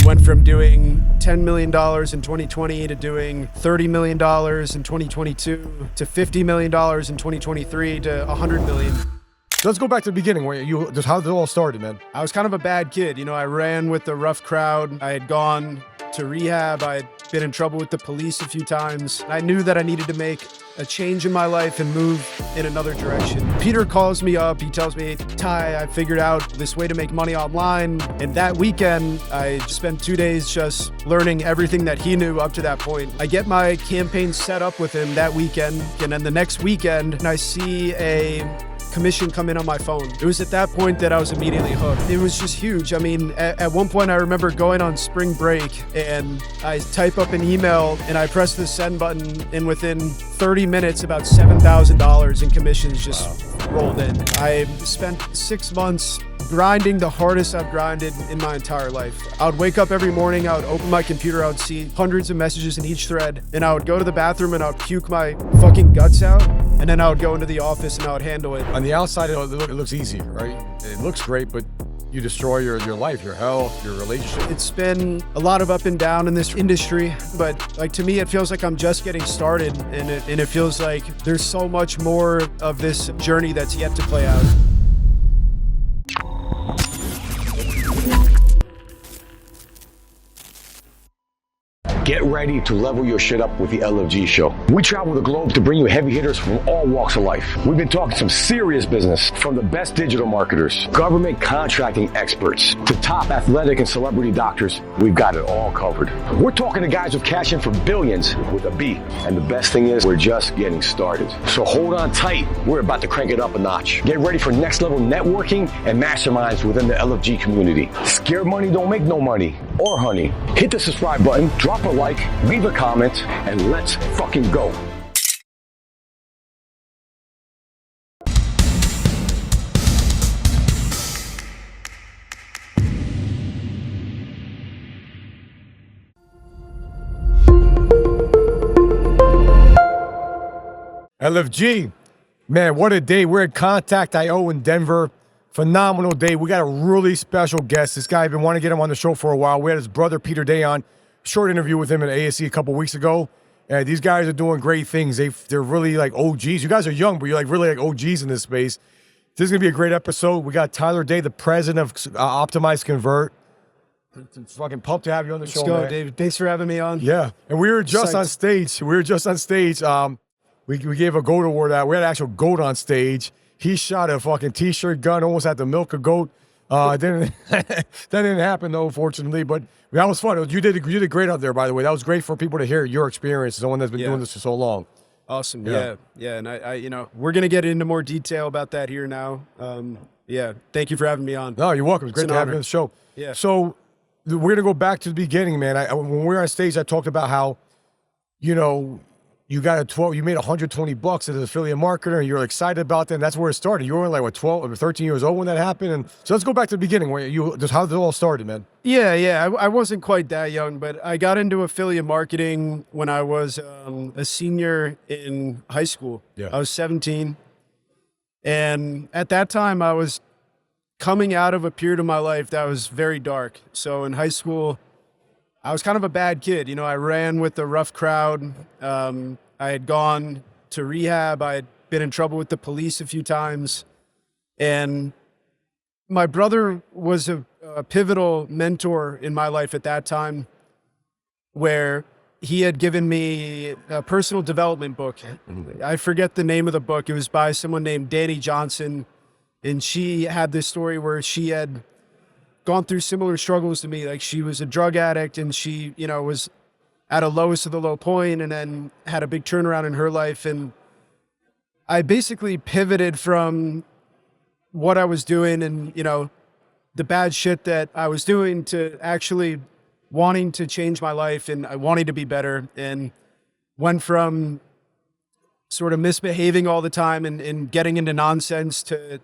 went from doing $10 million in 2020 to doing $30 million in 2022 to $50 million in 2023 to $100 million. So let's go back to the beginning, where just how it all started, man. I was kind of a bad kid. I ran with the rough crowd. I had gone to rehab. I had been in trouble with the police a few times. I knew that I needed to make a change in my life and move in another direction. Peter calls me up. He tells me, Ty, I figured out this way to make money online. And that weekend, I spent 2 days just learning everything that he knew up to that point. I get my campaign set up with him that weekend. And then the next weekend, I see a commission come in on my phone. It was at that point that I was immediately hooked. It was just huge. I mean, at one point I remember going on spring break and I type up an email and I press the send button, and within 30 minutes about $7,000 in commissions just rolled in. I spent 6 months grinding the hardest I've grinded in my entire life. I would wake up every morning, I would open my computer, I would see hundreds of messages in each thread, and I would go to the bathroom and I would puke my fucking guts out, and then I would go into the office and I would handle it. On the outside, it looks easy, right? It looks great, but you destroy your life, your health, your relationship. It's been a lot of up and down in this industry, but to me, it feels like I'm just getting started, and it feels like there's so much more of this journey that's yet to play out. Get ready to level your shit up with the LFG show. We travel the globe to bring you heavy hitters from all walks of life. We've been talking some serious business, from the best digital marketers, government contracting experts, to top athletic and celebrity doctors. We've got it all covered. We're talking to guys with cash in for billions with a B. And the best thing is, we're just getting started. So hold on tight. We're about to crank it up a notch. Get ready for next level networking and masterminds within the LFG community. Scared money don't make no money or honey. Hit the subscribe button, drop a like, leave a comment, and let's fucking go. LFG, man, what a day. We're at Contact.io in Denver. Phenomenal day. We got a really special guest. This guy, I've been wanting to get him on the show for a while. We had his brother, Peter Day, on. Short interview with him at ASE a couple weeks ago. These guys are doing great things. They're really like OGs. You guys are young, but you're really like OGs in this space. This is going to be a great episode. We got Tyler Day, the president of Optimize Convert. It's fucking pumped to have you on the show, Let's go, man. David. Thanks for having me on. Yeah. And we were just on stage. We gave a GOAT award out. We had an actual GOAT on stage. He shot a fucking t-shirt gun, almost had to milk a goat. That didn't happen though, fortunately, but that was fun. You did great out there, by the way. That was great for people to hear your experience as someone that's been doing this for so long. Awesome. Yeah. And I we're going to get into more detail about that here now. Thank you for having me on. No, you're welcome. It's great to have you on the show. Yeah. So we're going to go back to the beginning, man. When we were on stage, I talked about how, you made $120 as an affiliate marketer, and you're excited about that. And that's where it started. You were only like 12 or 13 years old when that happened. And so let's go back to the beginning, just how it all started, man. Yeah. I wasn't quite that young, but I got into affiliate marketing when I was a senior in high school. Yeah. I was 17. And at that time, I was coming out of a period of my life that was very dark. So in high school, I was kind of a bad kid. I ran with the rough crowd. I had gone to rehab. I had been in trouble with the police a few times. And my brother was a pivotal mentor in my life at that time, where he had given me a personal development book. I forget the name of the book. It was by someone named Danny Johnson. And she had this story where she had gone through similar struggles to me. Like, she was a drug addict, and she, was at a lowest of the low point, and then had a big turnaround in her life. And I basically pivoted from what I was doing and, the bad shit that I was doing, to actually wanting to change my life, and I wanted to be better, and went from sort of misbehaving all the time and getting into nonsense to,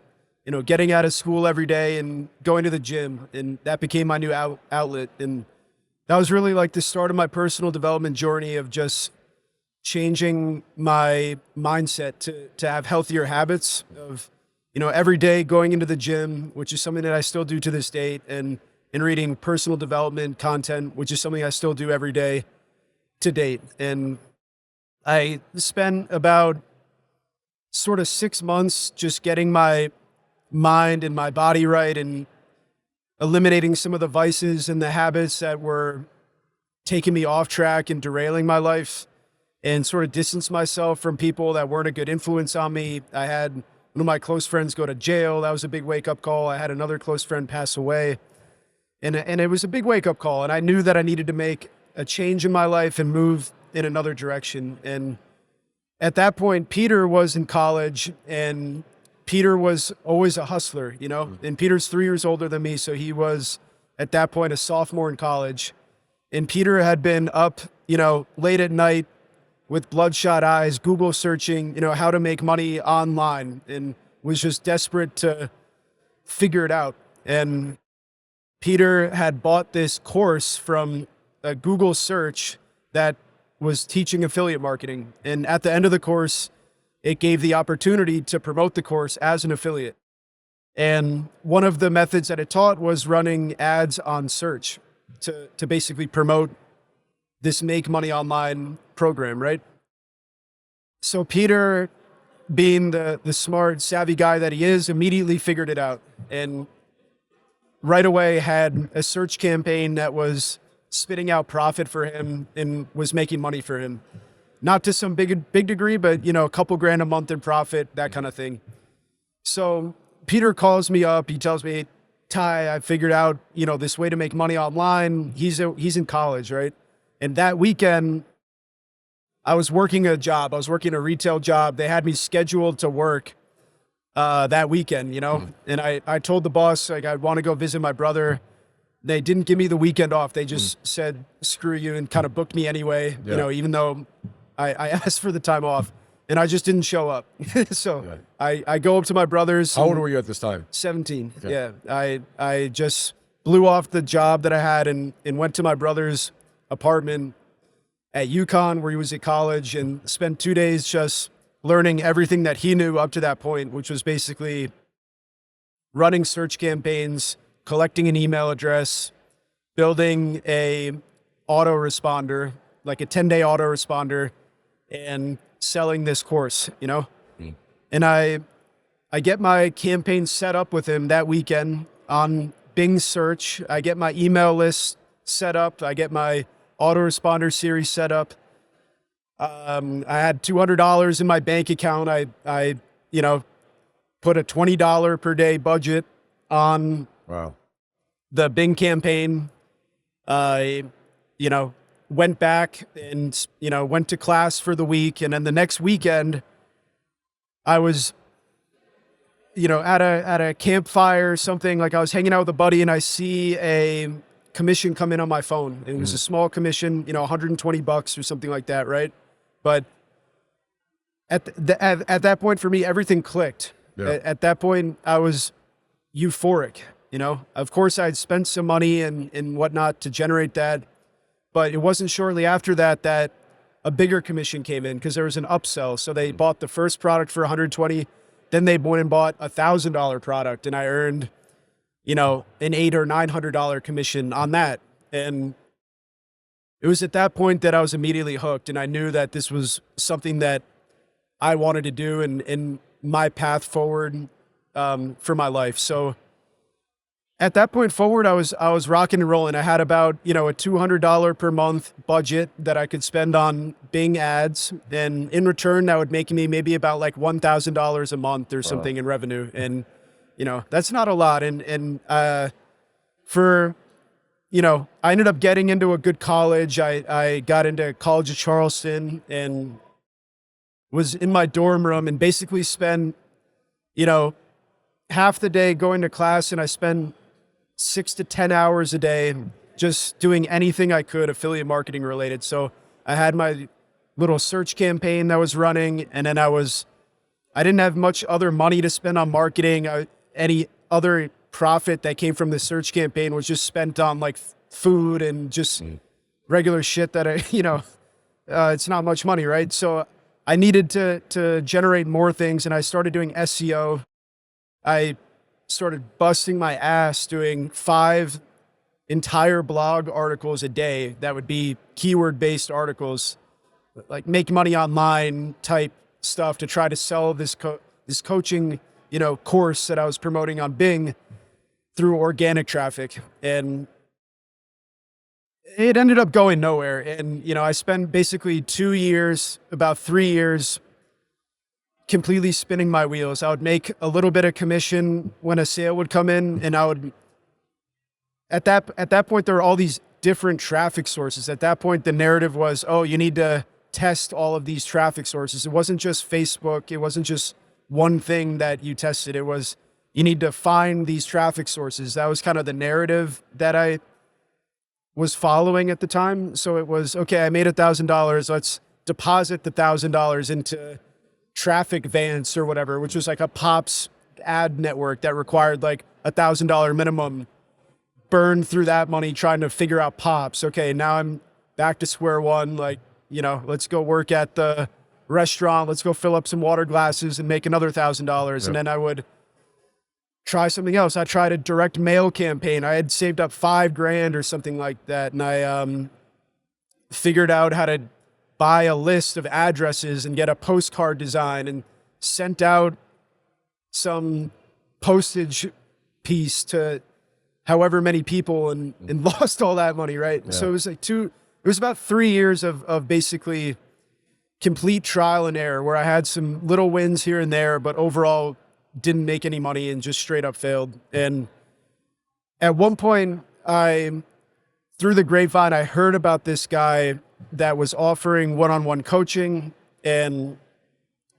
getting out of school every day and going to the gym. And that became my new outlet. And that was really like the start of my personal development journey of just changing my mindset to have healthier habits of, every day going into the gym, which is something that I still do to this date, and and reading personal development content, which is something I still do every day to date. And I spent about sort of 6 months just getting my mind and my body right and eliminating some of the vices and the habits that were taking me off track and derailing my life, and sort of distance myself from people that weren't a good influence on me. I had one of my close friends go to jail. That was a big wake-up call. I had another close friend pass away. And it was a big wake-up call. And I knew that I needed to make a change in my life and move in another direction. And at that point, Peter was in college, and Peter was always a hustler, you know? And Peter's 3 years older than me, so he was, at that point, a sophomore in college. And Peter had been up, you know, late at night with bloodshot eyes, Google searching, you know, how to make money online, and was just desperate to figure it out. And Peter had bought this course from a Google search that was teaching affiliate marketing. And at the end of the course, it gave the opportunity to promote the course as an affiliate. And one of the methods that it taught was running ads on search to basically promote this make money online program, right? So Peter, being the smart, savvy guy that he is, immediately figured it out, and right away had a search campaign that was spitting out profit for him and was making money for him. Not to some big degree, but, you know, a couple grand a month in profit, that kind of thing. So Peter calls me up. He tells me, Ty, I figured out, you know, this way to make money online. He's in college, right? And that weekend, I was working a job. I was working a retail job. They had me scheduled to work that weekend, you know? And I told the boss, like, I want to go visit my brother. They didn't give me the weekend off. They just said, screw you, and kind of booked me anyway, you know, even though I asked for the time off, and I just didn't show up. So I go up to my brother's. How old were you at this time? 17. Okay. Yeah. I just blew off the job that I had and went to my brother's apartment at UConn, where he was at college, and spent 2 days just learning everything that he knew up to that point, which was basically running search campaigns, collecting an email address, building a autoresponder, like a 10-day autoresponder, and selling this course, you know? And I get my campaign set up with him that weekend on Bing search. I get my email list set up. I get my autoresponder series set up. I had $200 in my bank account. I you know, put a $20 per day budget on the Bing campaign. I, you know, went back and, you know, went to class for the week. And then the next weekend, I was, you know, at a campfire or something. Like, I was hanging out with a buddy, and I see a commission come in on my phone. It was a small commission, you know, $120 or something like that, right? But at that point for me, everything clicked. Yeah. At that point, I was euphoric. You know, of course, I'd spent some money and whatnot to generate that, but it wasn't shortly after that that a bigger commission came in, because there was an upsell. So they bought the first product for $120, then they went and bought $1,000 product, and I earned, you know, an $800 or $900 commission on that. And it was at that point that I was immediately hooked, and I knew that this was something that I wanted to do and my path forward for my life. So at that point forward, I was rocking and rolling. I had about, you know, a $200 per month budget that I could spend on Bing ads. And in return, that would make me maybe about like $1,000 a month or something in revenue. And, you know, that's not a lot. And for, you know, I ended up getting into a good college. I got into College of Charleston and was in my dorm room and basically spent, you know, half the day going to class, and I spent 6 to 10 hours a day just doing anything I could affiliate marketing related. So I had my little search campaign that was running, and then I didn't have much other money to spend on marketing. Any other profit that came from the search campaign was just spent on like food and just regular shit that you know, it's not much money, right? So I needed to generate more things, and I started doing SEO. I started busting my ass doing 5 entire blog articles a day that would be keyword-based articles, like make money online type stuff to try to sell this coaching, course that I was promoting on Bing through organic traffic. And it ended up going nowhere. And, I spent basically 2 years, about 3 years, completely spinning my wheels. I would make a little bit of commission when a sale would come in, and I would, at that point, there were all these different traffic sources. At that point, the narrative was, oh, you need to test all of these traffic sources. It wasn't just Facebook. It wasn't just one thing that you tested. It was, you need to find these traffic sources. That was kind of the narrative that I was following at the time. So it was, okay, I made $1,000. Let's deposit the $1,000 into Traffic Vance or whatever, which was like a Pops ad network that required like $1,000 minimum. Burn through that money trying to figure out Pops. Okay, now I'm back to square one. Like, let's go work at the restaurant. Let's go fill up some water glasses and make another $1,000. Yep. And then I would try something else. I tried a direct mail campaign. I had saved up $5,000 or something like that. And I figured out how to buy a list of addresses and get a postcard design and sent out some postage piece to however many people and lost all that money, right? Yeah. So it was like it was about 3 years of basically complete trial and error where I had some little wins here and there, but overall didn't make any money and just straight up failed. And at one point, through the grapevine, I heard about this guy that was offering one-on-one coaching and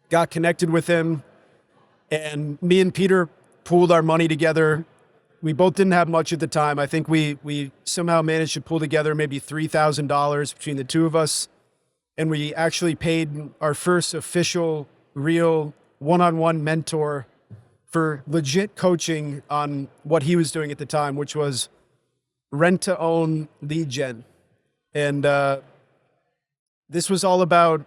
got connected with him. And me and Peter pooled our money together. We both didn't have much at the time. I think we somehow managed to pull together maybe $3,000 between the two of us. And we actually paid our first official, real one-on-one mentor for legit coaching on what he was doing at the time, which was rent-to-own lead gen. And this was all about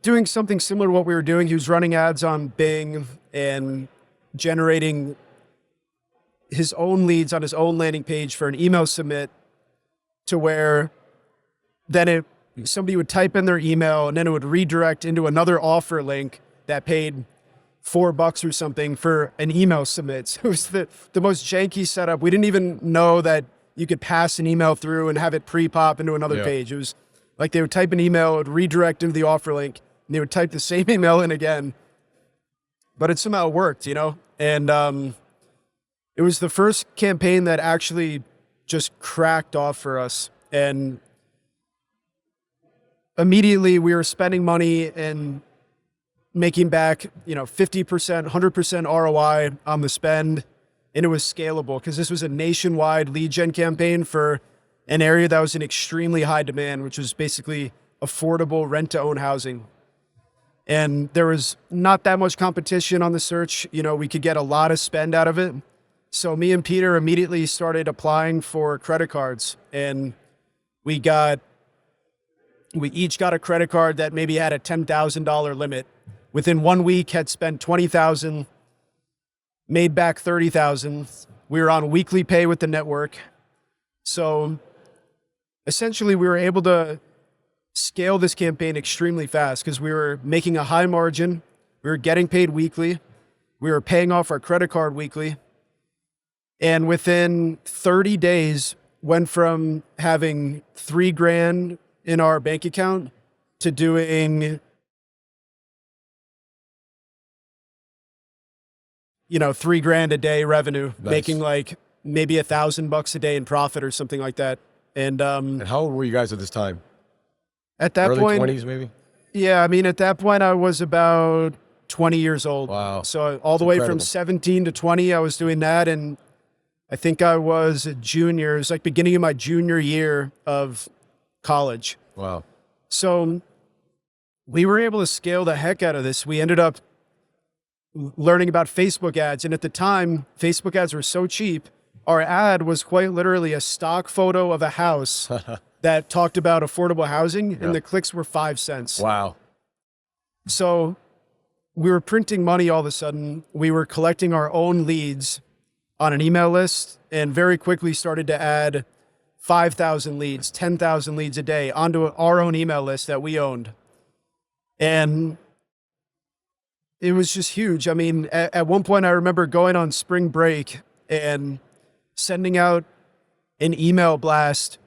doing something similar to what we were doing. He was running ads on Bing and generating his own leads on his own landing page for an email submit, to where then somebody would type in their email and then it would redirect into another offer link that paid $4 or something for an email submit. So it was the most janky setup. We didn't even know that you could pass an email through and have it pre-pop into another page. It was like they would type an email, it would redirect into the offer link, and they would type the same email in again. But it somehow worked, And it was the first campaign that actually just cracked off for us. And immediately we were spending money and making back, 50%, 100% ROI on the spend. And it was scalable because this was a nationwide lead gen campaign for an area that was in extremely high demand, which was basically affordable rent-to-own housing. And there was not that much competition on the search. We could get a lot of spend out of it. So me and Peter immediately started applying for credit cards, and we each got a credit card that maybe had a $10,000 limit. Within 1 week, had spent $20,000, made back $30,000. We were on weekly pay with the network. So essentially, we were able to scale this campaign extremely fast because we were making a high margin. We were getting paid weekly. We were paying off our credit card weekly. And within 30 days, went from having $3,000 in our bank account to doing, $3,000 a day revenue, nice. Making like maybe $1,000 a day in profit or something like that. And how old were you guys at this time? At that Early point, 20s maybe? Yeah, at that point I was about 20 years old. Wow. So all the way from 17 to 20, I was doing that. And I think I was a junior. It was like beginning of my junior year of college. Wow. So we were able to scale the heck out of this. We ended up learning about Facebook ads. And at the time, Facebook ads were so cheap. Our ad was quite literally a stock photo of a house that talked about affordable housing, and the clicks were 5 cents. Wow. So we were printing money all of a sudden. We were collecting our own leads. on an email list and very quickly started to add 5,000 leads, 10,000 leads a day onto our own email list that we owned. And it was just huge. I mean, at one point I remember going on spring break and sending out an email blast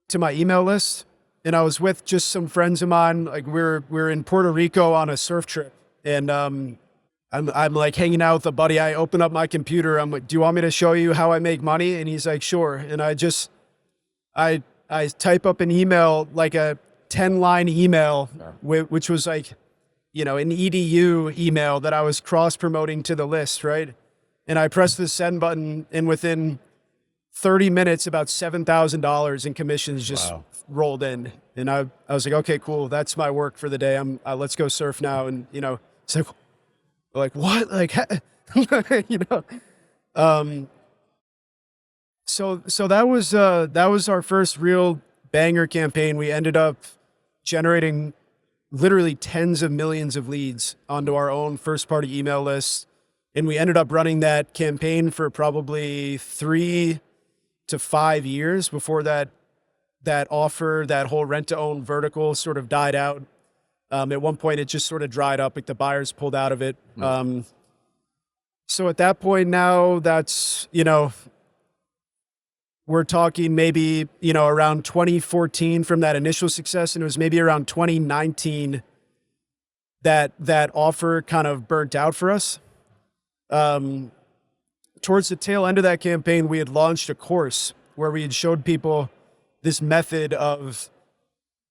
to my email list. And I was with just some friends of mine. Like we're in Puerto Rico on a surf trip. And I'm like hanging out with a buddy. I open up my computer. I'm like, do you want me to show you how I make money? And he's like, sure. And I type up an email, like a 10-line email, which was like, you know, an EDU email that I was cross promoting to the list. Right. And I pressed the send button, and within 30 minutes, about $7,000 in commissions just rolled in. And I was like, okay, cool. That's my work for the day. Let's go surf now. And, you know, it's like what? Like, you know? So that was our first real banger campaign. We ended up generating literally tens of millions of leads onto our own first party email list. And we ended up running that campaign for probably 3 to 5 years before that offer, that whole rent to own vertical sort of died out. At one point it just sort of dried up, like the buyers pulled out of it. So at that point now, that's, you know, we're talking maybe, you know, around 2014 from that initial success. And it was maybe around 2019 that offer kind of burnt out for us. Towards the tail end of that campaign, we had launched a course where we had showed people this method of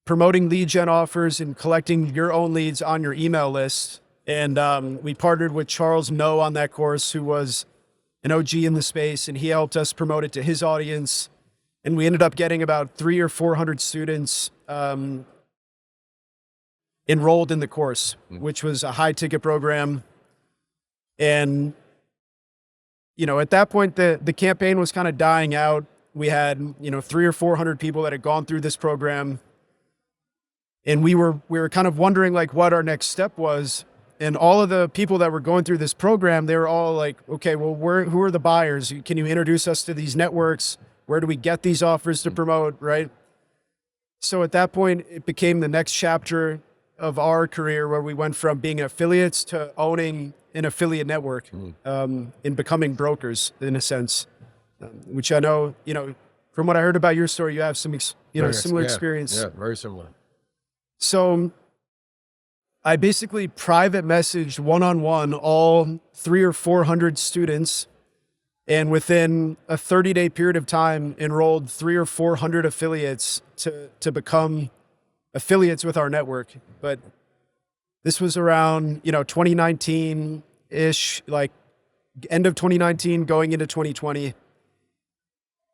promoting lead gen offers and collecting your own leads on your email list. And we partnered with Charles No on that course, who was an OG in the space, and he helped us promote it to his audience. And we ended up getting about 300 or 400 students enrolled in the course, which was a high ticket program. And, you know, at that point, the campaign was kind of dying out. We had, you know, 300 or 400 people that had gone through this program. And we were kind of wondering like what our next step was. And all of the people that were going through this program, they were all like, okay, well, who are the buyers? Can you introduce us to these networks? Where do we get these offers to promote, right? So at that point, it became the next chapter of our career, where we went from being affiliates to owning an affiliate network, and becoming brokers in a sense, which I know, you know, from what I heard about your story, you have some, similar experience. Yeah, very similar. So I basically private messaged one-on-one all 300 or 400 students, and within a 30-day period of time, enrolled 300 or 400 affiliates to become affiliates with our network. But this was around, 2019-ish, like end of 2019, going into 2020.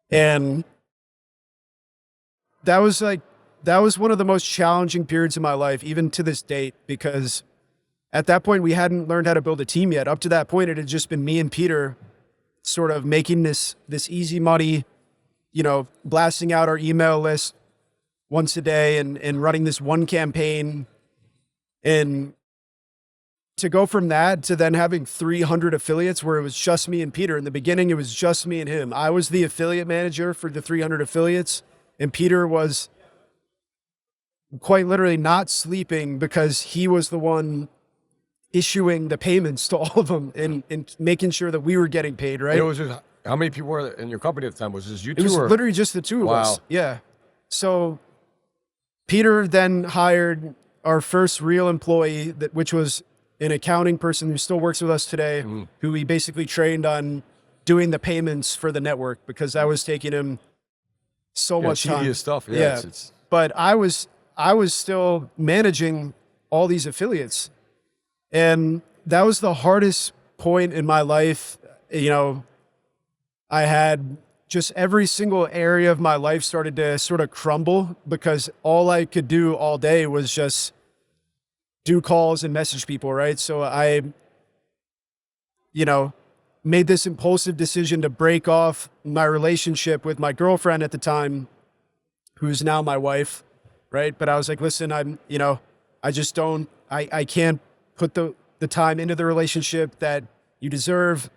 And that was one of the most challenging periods of my life, even to this date, because at that point we hadn't learned how to build a team yet. Up to that point, it had just been me and Peter sort of making this easy money, blasting out our email list once a day and running this one campaign. And to go from that to then having 300 affiliates where it was just me and Peter. In the beginning, it was just me and him. I was the affiliate manager for the 300 affiliates, and Peter was quite literally not sleeping because he was the one issuing the payments to all of them and making sure that we were getting paid, right? It was just, how many people were in your company at the time? Was this you two? It was literally just the two of us. Yeah. So Peter then hired our first real employee, which was an accounting person who still works with us today, who we basically trained on doing the payments for the network, because that was taking him so much time. Tedious stuff. Yeah. But I was still managing all these affiliates. And that was the hardest point in my life. I had just every single area of my life started to sort of crumble because all I could do all day was just do calls and message people, right? So I, made this impulsive decision to break off my relationship with my girlfriend at the time, who's now my wife, right? But I was like, listen, I can't put the time into the relationship that you deserve.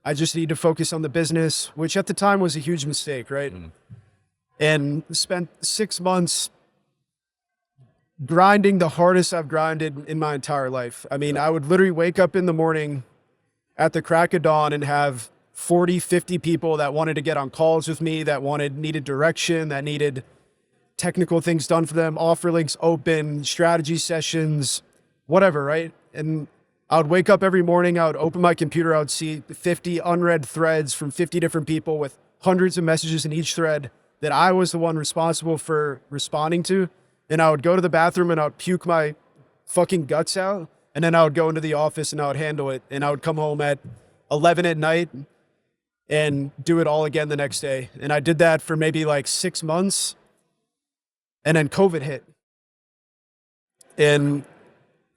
I just need to focus on the business, which at the time was a huge mistake, right? And spent 6 months grinding the hardest I've grinded in my entire life. I mean, I would literally wake up in the morning at the crack of dawn and have 40, 50 people that wanted to get on calls with me, that needed direction, that needed technical things done for them, offer links open, strategy sessions, whatever, right? And I would wake up every morning, I would open my computer, I would see 50 unread threads from 50 different people with hundreds of messages in each thread that I was the one responsible for responding to. And I would go to the bathroom and I would puke my fucking guts out. And then I would go into the office and I would handle it. And I would come home at 11 at night and do it all again the next day. And I did that for maybe like 6 months. And then COVID hit. And,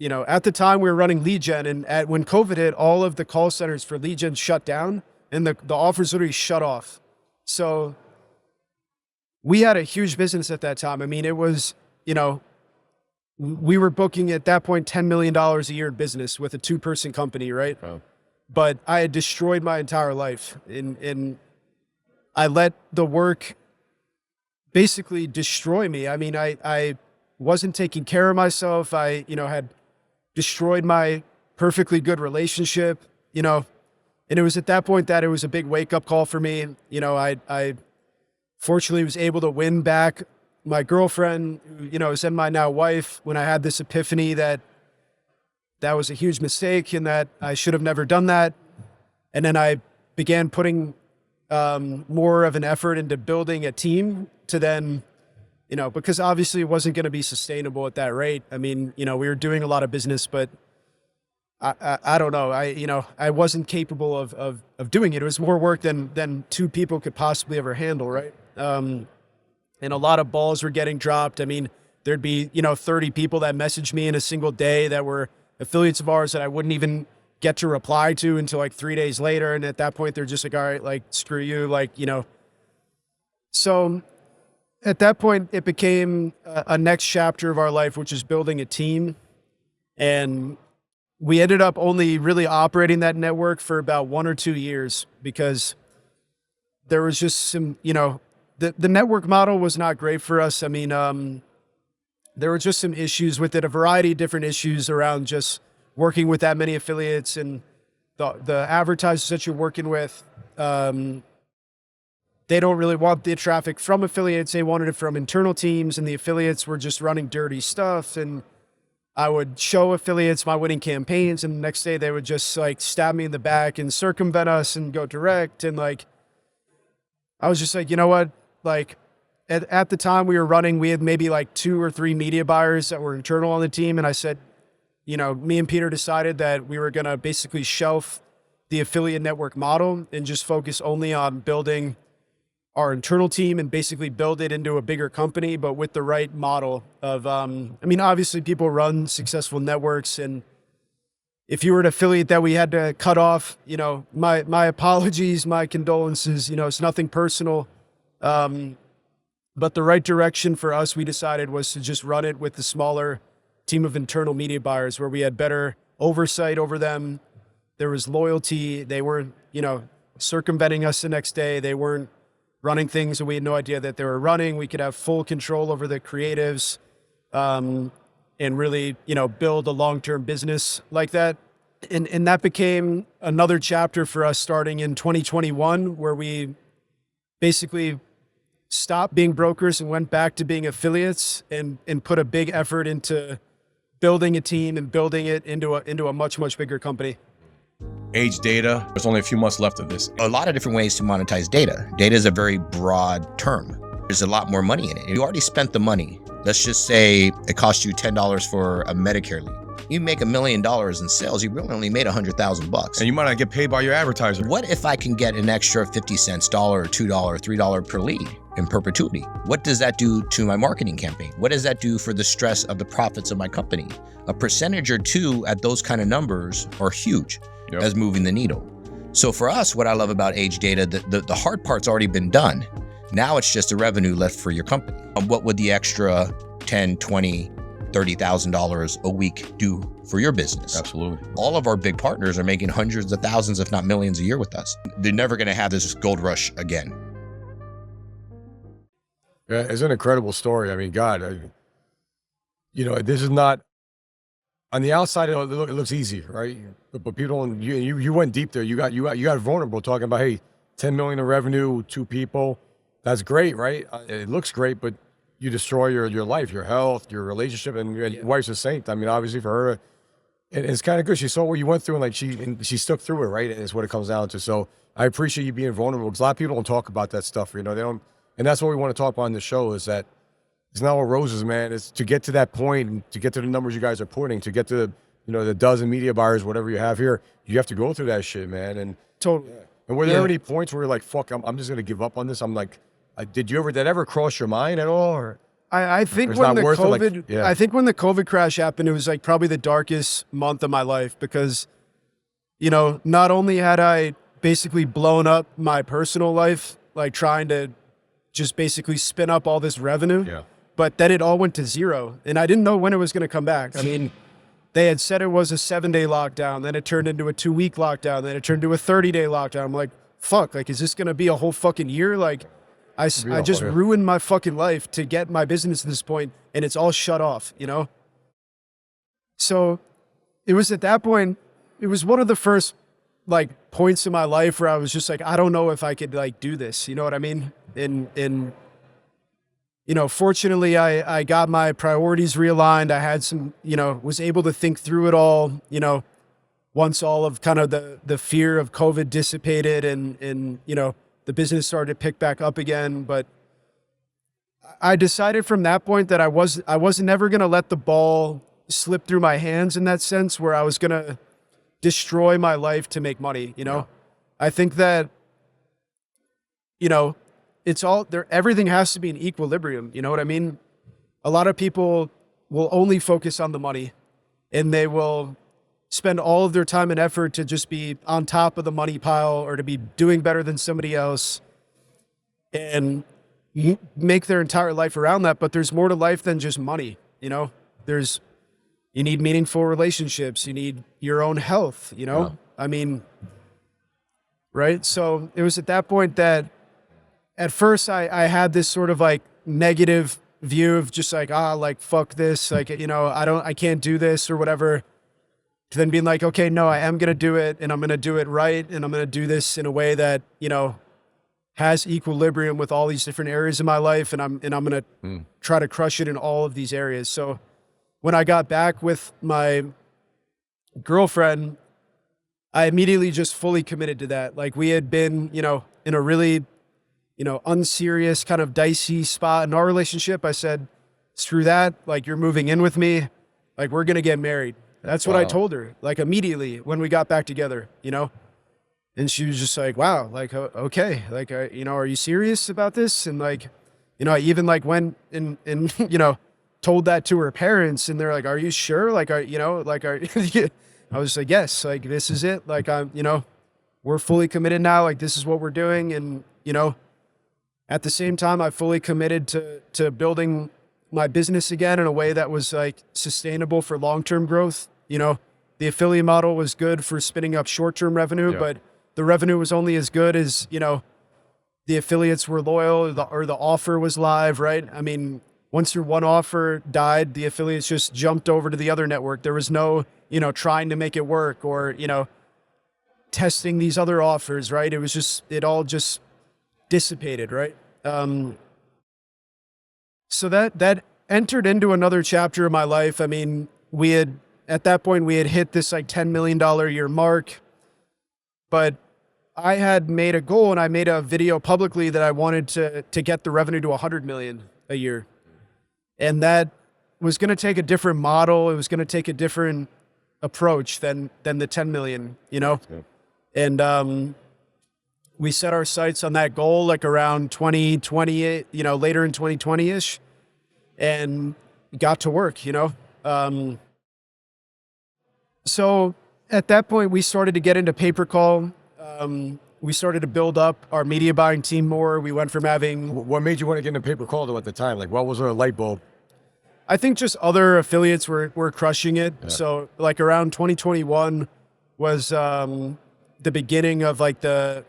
you know, at the time we were running lead gen, and when COVID hit, all of the call centers for lead gen shut down and the offers literally shut off. So we had a huge business at that time. I mean, it was, you know, we were booking at that point $10 million a year in business with a 2-person company, right? Oh. But I had destroyed my entire life. And I let the work basically destroy me. I mean, I wasn't taking care of myself. I, you know, had destroyed my perfectly good relationship, you know, and it was at that point that it was a big wake-up call for me. You know, I fortunately was able to win back my girlfriend, you know, is then my now wife, when I had this epiphany that was a huge mistake and that I should have never done that. And then I began putting more of an effort into building a team to then, you know, because obviously it wasn't going to be sustainable at that rate. I mean, you know, we were doing a lot of business, but I don't know. I wasn't capable of doing it. It was more work than 2 people could possibly ever handle, right? And a lot of balls were getting dropped. I mean, there'd be, you know, 30 people that messaged me in a single day that were affiliates of ours that I wouldn't even get to reply to until like 3 days later. And at that point, they're just like, all right, like, screw you, like, you know. So at that point, it became a next chapter of our life, which is building a team. And we ended up only really operating that network for about 1 or 2 years because there was just some, you know, the network model was not great for us. I mean, there were just some issues with it, a variety of different issues around just working with that many affiliates and the advertisers that you're working with. They don't really want the traffic from affiliates. They wanted it from internal teams, and the affiliates were just running dirty stuff. And I would show affiliates my winning campaigns, and the next day they would just like stab me in the back and circumvent us and go direct. And like, I was just like, you know what? Like at the time we were running, we had maybe like 2 or 3 media buyers that were internal on the team. And I said, you know, me and Peter decided that we were going to basically shelf the affiliate network model and just focus only on building our internal team and basically build it into a bigger company, but with the right model of, I mean, obviously people run successful networks, and if you were an affiliate that we had to cut off, you know, my apologies, my condolences, you know, it's nothing personal. But the right direction for us, we decided, was to just run it with the smaller team of internal media buyers where we had better oversight over them. There was loyalty. They weren't, you know, circumventing us the next day. They weren't running things that we had no idea that they were running. We could have full control over the creatives, and really, you know, build a long-term business like that. And that became another chapter for us starting in 2021, where we basically stopped being brokers and went back to being affiliates and put a big effort into building a team and building it into a much, much bigger company. Age data, there's only a few months left of this. A lot of different ways to monetize data. Data is a very broad term. There's a lot more money in it. You already spent the money. Let's just say it cost you $10 for a Medicare lead. You make $1 million in sales, you really only made $100,000. And you might not get paid by your advertiser. What if I can get an extra 50 cents, $1, $2, $3 per lead in perpetuity? What does that do to my marketing campaign? What does that do for the stress of the profits of my company? A percentage or 2 at those kind of numbers are huge as moving the needle. So for us, what I love about age data, the hard part's already been done. Now it's just a revenue left for your company. What would the extra 10, 20, $30,000 a week do for your business? Absolutely. All of our big partners are making hundreds of thousands, if not millions a year with us. They're never going to have this gold rush again. Yeah, it's an incredible story. I mean, God, this is not, on the outside, it looks easy, right? But people, you went deep there. You got vulnerable, talking about, hey, 10 million in revenue, 2 people. That's great, right? It looks great, but you destroy your life, your health, your relationship, and your wife's a saint. I mean, obviously for her, it's kind of good. She saw what you went through, and like she stuck through it, right? And it's what it comes down to. So I appreciate you being vulnerable, because a lot of people don't talk about that stuff. They don't, and that's what we want to talk about on the show, is that it's not all roses, man. It's to get to that point, and to get to the numbers you guys are putting, to get to the dozen media buyers, whatever you have here, you have to go through that shit, man. And Totally. And were there any points where you're like, fuck, I'm just gonna give up on this? I'm like, did that ever cross your mind at all? Or I think it's when not the worth it, like, COVID, yeah. I think when the COVID crash happened, it was like probably the darkest month of my life, because, not only had I basically blown up my personal life, like trying to just basically spin up all this revenue, but then it all went to zero, and I didn't know when it was going to come back. I mean, they had said it was a 7-day lockdown, then it turned into a 2-week lockdown, then it turned into a 30-day lockdown. I'm like, fuck, like, is this going to be a whole fucking year? Like, I just ruined my fucking life to get my business to this point, and it's all shut off, So it was at that point, it was one of the first like points in my life where I was just like, I don't know if I could like do this. You know what I mean? And fortunately I got my priorities realigned. I had some, was able to think through it all, once all of kind of the fear of COVID dissipated and the business started to pick back up again. But I decided from that point that I wasn't never going to let the ball slip through my hands, in that sense, where I was going to destroy my life to make money. I think that, it's all there. Everything has to be in equilibrium. You know what I mean? A lot of people will only focus on the money, and they will spend all of their time and effort to just be on top of the money pile, or to be doing better than somebody else, and make their entire life around that. But there's more to life than just money. You need meaningful relationships. You need your own health, I mean, right? So it was at that point that at first I had this sort of like negative view of just like, like, fuck this. Like, I can't do this or whatever. To then being like, okay, no, I am going to do it, and I'm going to do it right. And I'm going to do this in a way that, has equilibrium with all these different areas of my life. And I'm going to try to crush it in all of these areas. So when I got back with my girlfriend, I immediately just fully committed to that. Like, we had been, in a really, unserious kind of dicey spot in our relationship. I said, screw that. Like, you're moving in with me. Like, we're going to get married. That's what I told her, like, immediately when we got back together, and she was just like, wow, like, okay. Like, are you serious about this? And like, I even like went and told that to her parents, and they're like, are you sure? Like, I was like, yes, like, this is it. Like, we're fully committed now. Like, this is what we're doing. And, at the same time, I fully committed to building my business again in a way that was like sustainable for long-term growth. The affiliate model was good for spinning up short-term revenue, but the revenue was only as good as, the affiliates were loyal, or the offer was live, right? I mean, once your one offer died, the affiliates just jumped over to the other network. There was no, trying to make it work, or, testing these other offers, right? It all just dissipated, right? So that entered into another chapter of my life. I mean, at that point, we had hit this like $10 million a year mark, but I had made a goal, and I made a video publicly that I wanted to get the revenue to 100 million a year. And that was going to take a different model. It was going to take a different approach than the 10 million, And we set our sights on that goal like around 2020, later in 2020-ish, and got to work, So at that point, we started to get into pay-per-call. We started to build up our media buying team more. We went from having... What made you want to get into pay-per-call though at the time? Like, what was a light bulb? I think just other affiliates were crushing it. Yeah. So like around 2021 was the beginning of like it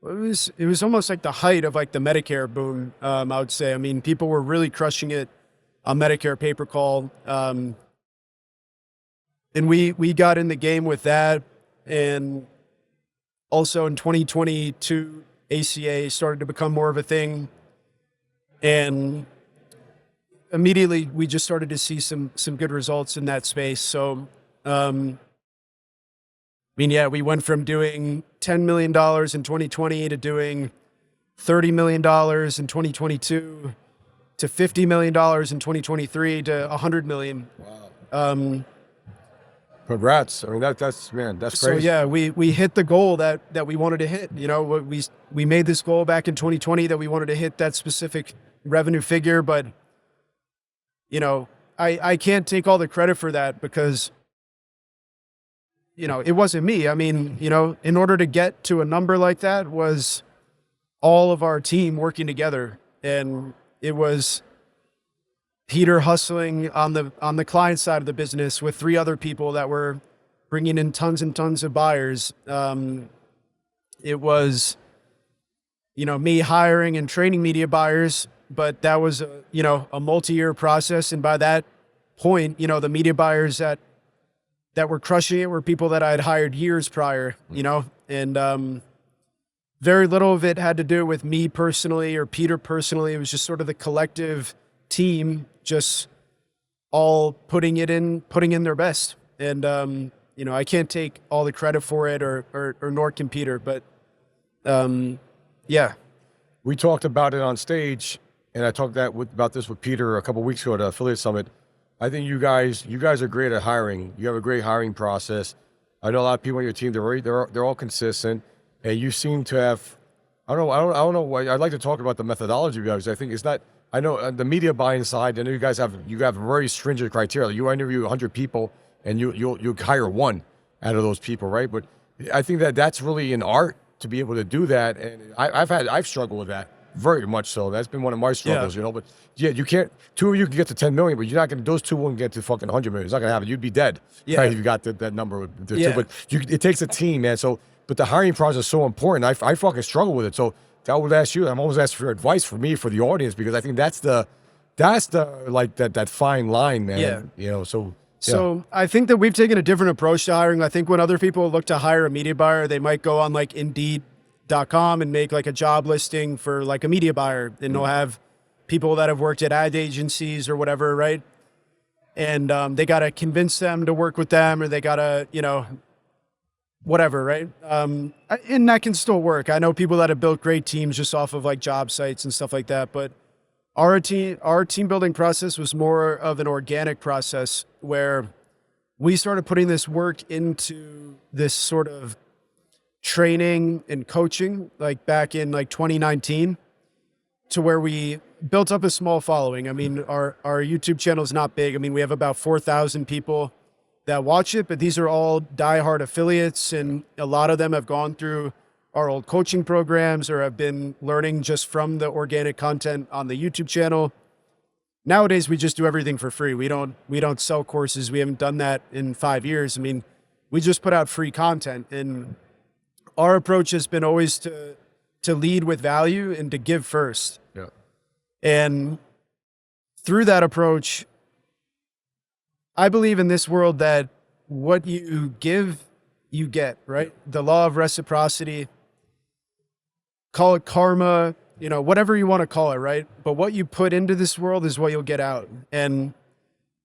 was almost like the height of like the Medicare boom. I would say. I mean, people were really crushing it on Medicare pay-per-call. And we got in the game with that. And also in 2022, ACA started to become more of a thing. And immediately we just started to see some good results in that space. So, I mean, yeah, we went from doing $10 million in 2020 to doing $30 million in 2022 to $50 million in 2023 to $100 million. Wow. Congrats. I mean, that's crazy. So yeah, we hit the goal that we wanted to hit. You know, we made this goal back in 2020 that we wanted to hit that specific revenue figure, but you know, I can't take all the credit for that because, you know, it wasn't me. I mean, you know, in order to get to a number like that was all of our team working together, and it was Peter hustling on the client side of the business with 3 other people that were bringing in tons and tons of buyers. It was, you know, me hiring and training media buyers, but that was a multi-year process. And by that point, you know, the media buyers that were crushing it were people that I had hired years prior, you know, and very little of it had to do with me personally or Peter personally. It was just sort of the collective team just all putting in their best. And, you know, I can't take all the credit for it or nor can Peter, but yeah. We talked about it on stage, and I talked about this with Peter a couple of weeks ago at Affiliate Summit. I think you guys are great at hiring. You have a great hiring process. I know a lot of people on your team. They're all consistent, and you seem to have. I don't know why. I'd like to talk about the methodology of you guys. I think it's not. I know the media buying side. I know you guys have very stringent criteria. You interview 100 people, and you hire one out of those people, right? But I think that's really an art to be able to do that, and I've struggled with that very much so. That's been one of my struggles, you know. But yeah, you can't. 2 of you can get to 10 million, but you're not going to. Those 2 won't get to fucking 100 million. It's not going to happen. You'd be dead, right, if you got that number with the 2. But it takes a team, man. So, but the hiring process is so important. I fucking struggle with it. So I would ask you. I'm always asking for advice for me, for the audience, because I think that's the like that fine line, man. Yeah. You know. So. So I think that we've taken a different approach to hiring. I think when other people look to hire a media buyer, they might go on like Indeed.com and make like a job listing for like a media buyer, and they'll have people that have worked at ad agencies or whatever, right? And they got to convince them to work with them, or they got to, you know, whatever, right? And that can still work. I know people that have built great teams just off of like job sites and stuff like that, but our team building process was more of an organic process where we started putting this work into this sort of training and coaching, like back in like 2019, to where we built up a small following. I mean, our YouTube channel is not big. I mean, we have about 4,000 people that watch it, but these are all diehard affiliates, and a lot of them have gone through our old coaching programs or have been learning just from the organic content on the YouTube channel. Nowadays, we just do everything for free. We don't sell courses. We haven't done that in 5 years. I mean, we just put out free content, and our approach has been always to lead with value and to give first. Yeah. And through that approach, I believe in this world that what you give, you get, right? The law of reciprocity, call it karma, you know, whatever you want to call it, right? But what you put into this world is what you'll get out. And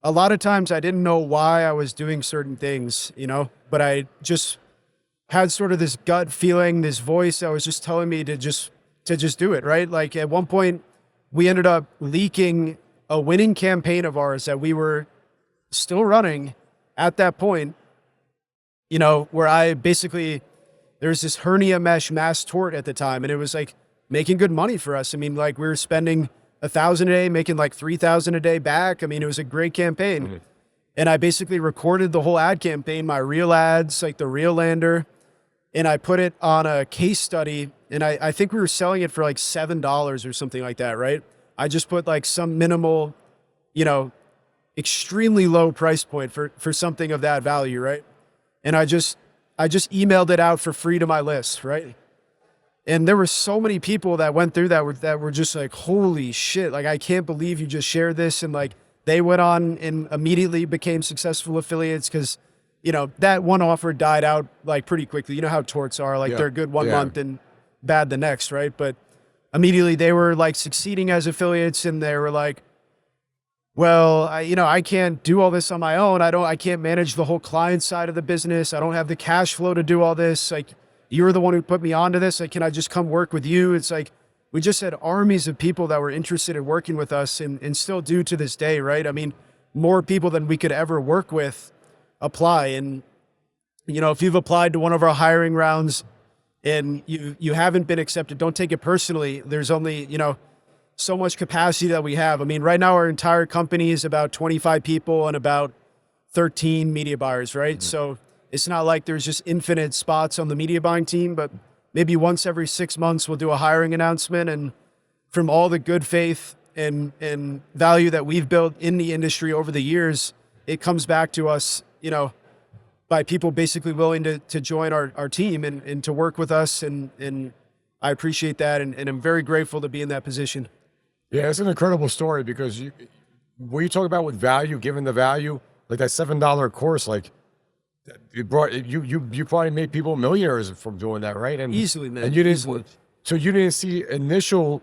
a lot of times I didn't know why I was doing certain things, you know, but I just had sort of this gut feeling, this voice that was just telling me to just do it, right? Like at one point we ended up leaking a winning campaign of ours that we were still running at that point, you know, where I basically, there's this hernia mesh mass tort at the time, and it was like making good money for us. I mean, like we were spending $1,000 a day, making like $3,000 a day back. I mean, it was a great campaign. Mm-hmm. And I basically recorded the whole ad campaign, my real ads, like the real lander, and I put it on a case study, and I think we were selling it for like $7 or something like that, right? I just put like some minimal, you know, extremely low price point for something of that value, right? And I just emailed it out for free to my list, right? And there were so many people that went through that were just like, holy shit, like I can't believe you just shared this. And like they went on and immediately became successful affiliates because, you know, that one offer died out like pretty quickly. You know how torts are, like they're good one month and bad the next, right? But immediately they were like succeeding as affiliates, and they were like, well, I can't do all this on my own. I can't manage the whole client side of the business. I don't have the cash flow to do all this. Like, you're the one who put me onto this. Like, can I just come work with you? It's like, we just had armies of people that were interested in working with us and still do to this day, right? I mean, more people than we could ever work with apply. And, you know, if you've applied to one of our hiring rounds and you haven't been accepted, don't take it personally. There's only, you know, so much capacity that we have. I mean, right now our entire company is about 25 people and about 13 media buyers, right? So it's not like there's just infinite spots on the media buying team, but maybe once every 6 months we'll do a hiring announcement. And from all the good faith and value that we've built in the industry over the years, it comes back to us, you know, by people basically willing to join our team and to work with us. And I appreciate that. And I'm very grateful to be in that position. Yeah, it's an incredible story because what you talk about with value, giving the value, like that $7 course, like it brought you probably made people millionaires from doing that, right? And easily, man. And you didn't, easily. So you didn't see initial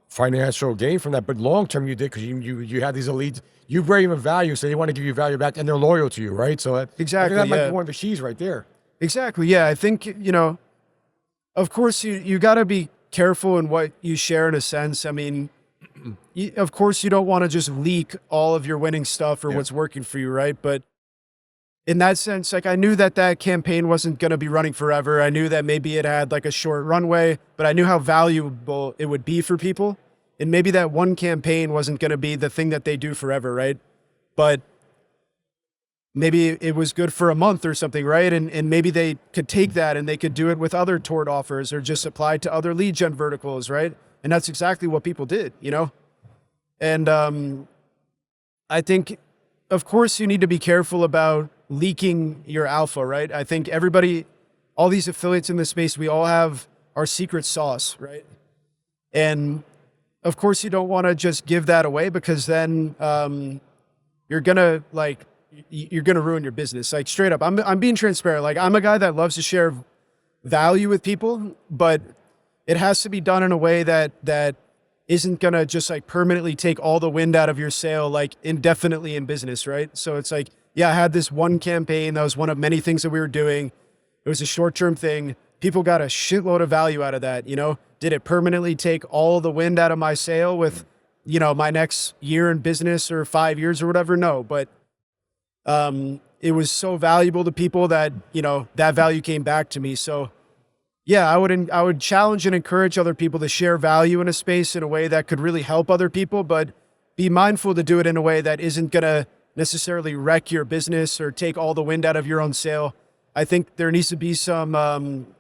financial gain from that, but long term you did because you had these elites. You bring them value, so they want to give you value back, and they're loyal to you, right? So exactly, that might be one of the keys right there. Exactly, yeah. I think, you know, of course you got to be careful in what you share in a sense. I mean, of course you don't want to just leak all of your winning stuff or what's working for you, right? But in that sense, like I knew that campaign wasn't going to be running forever. I knew that maybe it had like a short runway, but I knew how valuable it would be for people. And maybe that one campaign wasn't going to be the thing that they do forever, right? But maybe it was good for a month or something, right? And maybe they could take that and they could do it with other tort offers or just apply to other lead gen verticals, right? And that's exactly what people did, you know? And I think, of course, you need to be careful about leaking your alpha, right? I think everybody, all these affiliates in this space, we all have our secret sauce, right? And of course, you don't want to just give that away because then you're gonna ruin your business. Like straight up, I'm being transparent. Like I'm a guy that loves to share value with people, but it has to be done in a way that isn't gonna just like permanently take all the wind out of your sail, like indefinitely in business, right? So it's like, yeah, I had this one campaign that was one of many things that we were doing. It was a short-term thing. People got a shitload of value out of that, you know? Did it permanently take all the wind out of my sail with, you know, my next year in business or 5 years or whatever? No, but it was so valuable to people that, you know, that value came back to me. So yeah, I would challenge and encourage other people to share value in a space in a way that could really help other people, but be mindful to do it in a way that isn't going to necessarily wreck your business or take all the wind out of your own sail. I think there needs to be some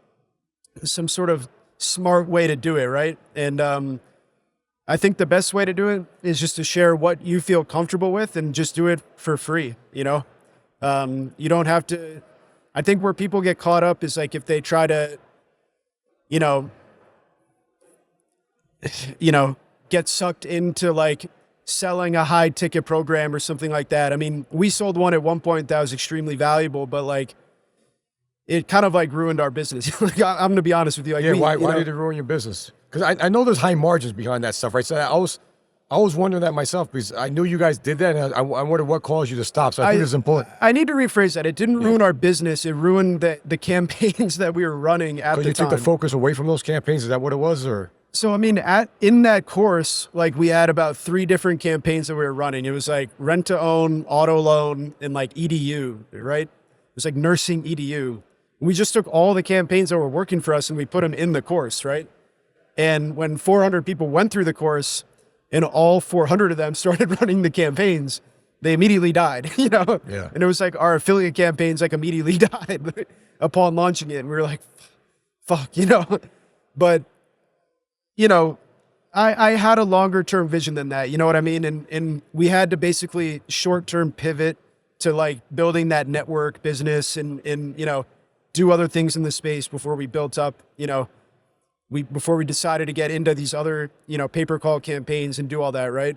sort of smart way to do it, right? And I think the best way to do it is just to share what you feel comfortable with and just do it for free, you know? You don't have to, I think where people get caught up is like if they try to, you know, get sucked into like selling a high ticket program or something like that. I mean, we sold one at one point that was extremely valuable, but like it kind of like ruined our business. Like, I'm going to be honest with you. Like, yeah, why did it ruin your business? Because I know there's high margins behind that stuff, right? So I was wondering that myself because I knew you guys did that, and I wondered what caused you to stop. So I think it's important. I need to rephrase that. It didn't ruin our business. It ruined the campaigns that we were running at the time. You took the focus away from those campaigns. Is that what it was, or? So I mean, in that course, like we had about 3 different campaigns that we were running. It was like rent to own, auto loan, and like EDU, right? It was like nursing EDU. We just took all the campaigns that were working for us and we put them in the course, right? And when 400 people went through the course and all 400 of them started running the campaigns, they immediately died, you know? Yeah. And it was like our affiliate campaigns like immediately died upon launching it. And we were like, fuck, you know? But, you know, I had a longer term vision than that. You know what I mean? And we had to basically short term pivot to like building that network business and, do other things in the space before we built up, before we decided to get into these other, pay-per-call campaigns and do all that. Right.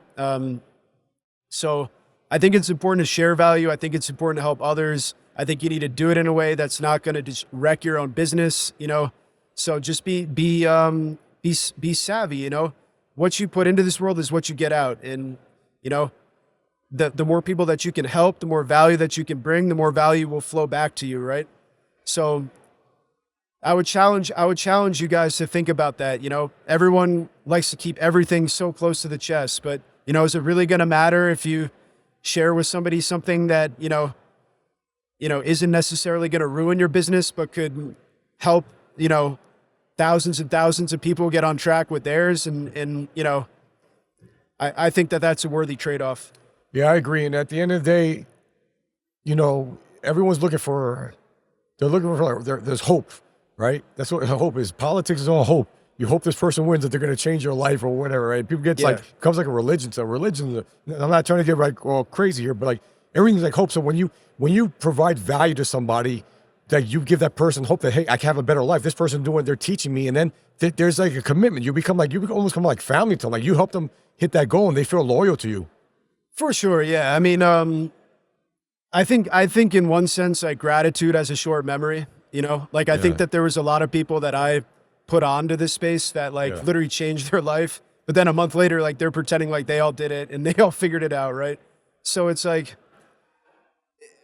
So I think it's important to share value. I think it's important to help others. I think you need to do it in a way that's not going to just wreck your own business, So just be savvy, What you put into this world is what you get out. And, the more people that you can help, the more value that you can bring, the more value will flow back to you, right? So I would challenge you guys to think about that. Everyone likes to keep everything so close to the chest, but, is it really going to matter if you share with somebody something that, isn't necessarily going to ruin your business, but could help, thousands and thousands of people get on track with theirs. And I think that that's a worthy trade-off. Yeah, I agree. And at the end of the day, everyone's looking for there's hope, right? That's what hope is. Politics is all hope. You hope this person wins, that they're going to change your life or whatever, right? People get becomes like a religion. So religion, I'm not trying to get crazy here, but like everything's like hope. So when you provide value to somebody, that you give that person hope that, hey, I can have a better life. This person doing what they're teaching me. And then there's like a commitment. You almost become like family to them. Like you help them hit that goal and they feel loyal to you. For sure. Yeah. I mean, I think in one sense, like gratitude has a short memory, I think that there was a lot of people that I put onto this space that literally changed their life. But then a month later, like they're pretending like they all did it and they all figured it out. Right. So it's like,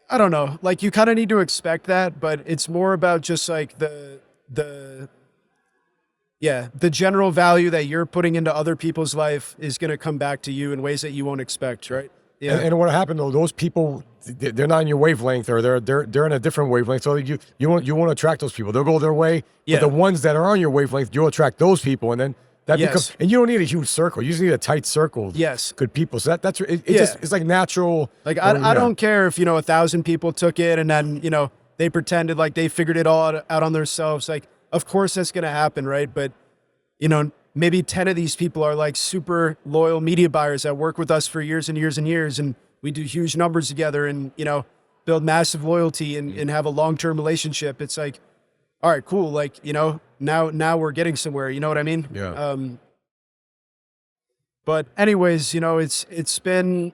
I don't know, like you kind of need to expect that, but it's more about just like the general value that you're putting into other people's life is going to come back to you in ways that you won't expect. Right. Yeah. And what happened though, those people, they're not in your wavelength, or they're in a different wavelength. So you won't attract those people. They'll go their way. Yeah. But the ones that are on your wavelength, you'll attract those people, and then that becomes. And you don't need a huge circle. You just need a tight circle. Yes. Good people. So that's just it's like natural. Like I don't care if 1,000 people took it and then they pretended like they figured it all out on themselves. Like of course that's gonna happen, right? But maybe 10 of these people are like super loyal media buyers that work with us for years and years and years. And we do huge numbers together and, build massive loyalty and have a long-term relationship. It's like, all right, cool. Like, now we're getting somewhere. You know what I mean? Yeah. But anyways, it's been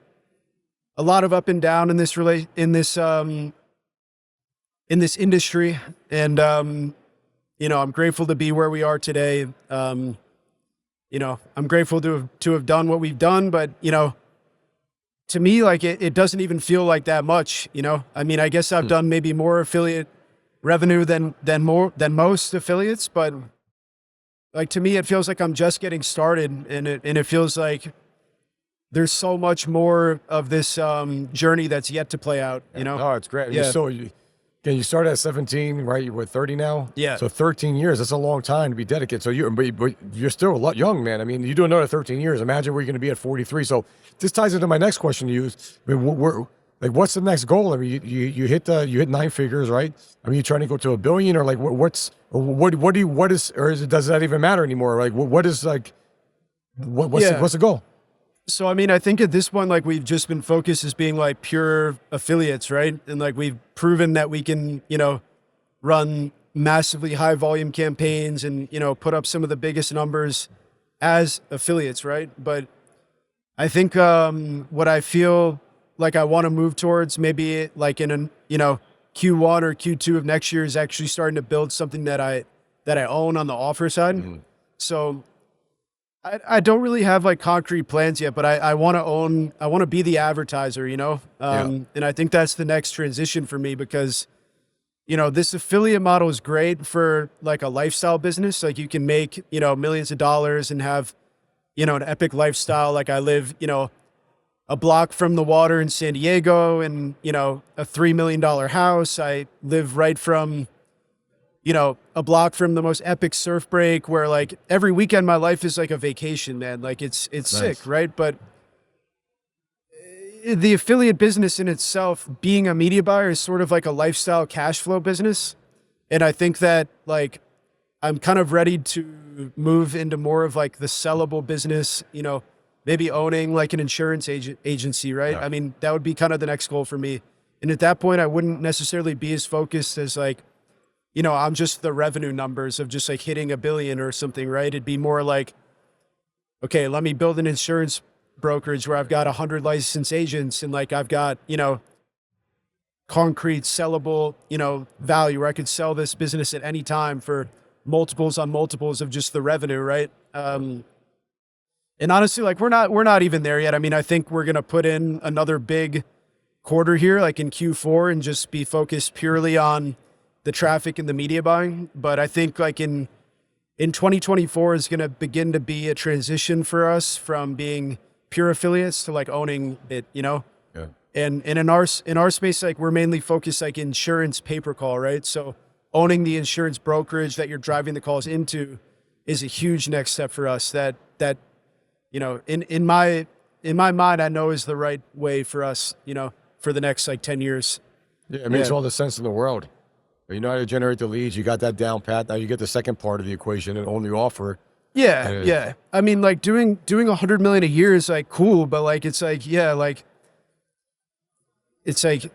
a lot of up and down in this industry. And, I'm grateful to be where we are today. I'm grateful to have done what we've done, but, to me, like it doesn't even feel like that much, I mean, I guess I've done maybe more affiliate revenue than most affiliates, but like, to me, it feels like I'm just getting started, and it feels like there's so much more of this, journey that's yet to play out, Oh, it's great. Yeah. You started at 17, right? You're 30 now? Yeah. So 13 years, that's a long time to be dedicated. So but you're still a lot young, man. I mean, you do another 13 years. Imagine where you're going to be at 43. So this ties into my next question to you. I mean, what's the next goal? I mean, you hit 9 figures, right? I mean, you trying to go to $1 billion, or like does that even matter anymore? Like what's the goal? So, I mean, I think at this point, like we've just been focused as being like pure affiliates, right? And like we've proven that we can, run massively high volume campaigns and, put up some of the biggest numbers as affiliates, right? But I think what I feel like I want to move towards, maybe like in Q1 or Q2 of next year, is actually starting to build something that I own on the offer side. Mm-hmm. So I don't really have like concrete plans yet, but I want to be the advertiser, and I think that's the next transition for me, because, this affiliate model is great for like a lifestyle business. Like you can make, millions of dollars and have, an epic lifestyle. Like I live, a block from the water in San Diego and, a $3 million house. I live right from, a block from the most epic surf break, where like every weekend my life is like a vacation, man. Like it's nice. Sick, right? But the affiliate business in itself, being a media buyer, is sort of like a lifestyle cash flow business. And I think that like I'm kind of ready to move into more of like the sellable business, you know, maybe owning like an insurance agency, right? Yeah. I mean, that would be kind of the next goal for me. And at that point, I wouldn't necessarily be as focused as like, you know, I'm just the revenue numbers of just like hitting $1 billion or something, right? It'd be more like, okay, let me build an insurance brokerage where I've got 100 licensed agents and like I've got, you know, concrete sellable, you know, value where I could sell this business at any time for multiples on multiples of just the revenue, right? And honestly, like we're not even there yet. I mean, I think we're gonna put in another big quarter here, like in Q4, and just be focused purely on the traffic and the media buying. But I think like in 2024 is gonna begin to be a transition for us from being pure affiliates to like owning it, you know? Yeah. And in our space, like we're mainly focused like insurance pay-per-call, right? So owning the insurance brokerage that you're driving the calls into is a huge next step for us that, you know, in my mind, I know is the right way for us, you know, for the next like 10 years. Yeah, it makes all the sense in the world. You know how to generate the leads. You got that down pat. Now you get the second part of the equation and own the offer. Yeah. Yeah. I mean, like doing 100 million a year is like cool, but like, it's like, yeah, like, it's like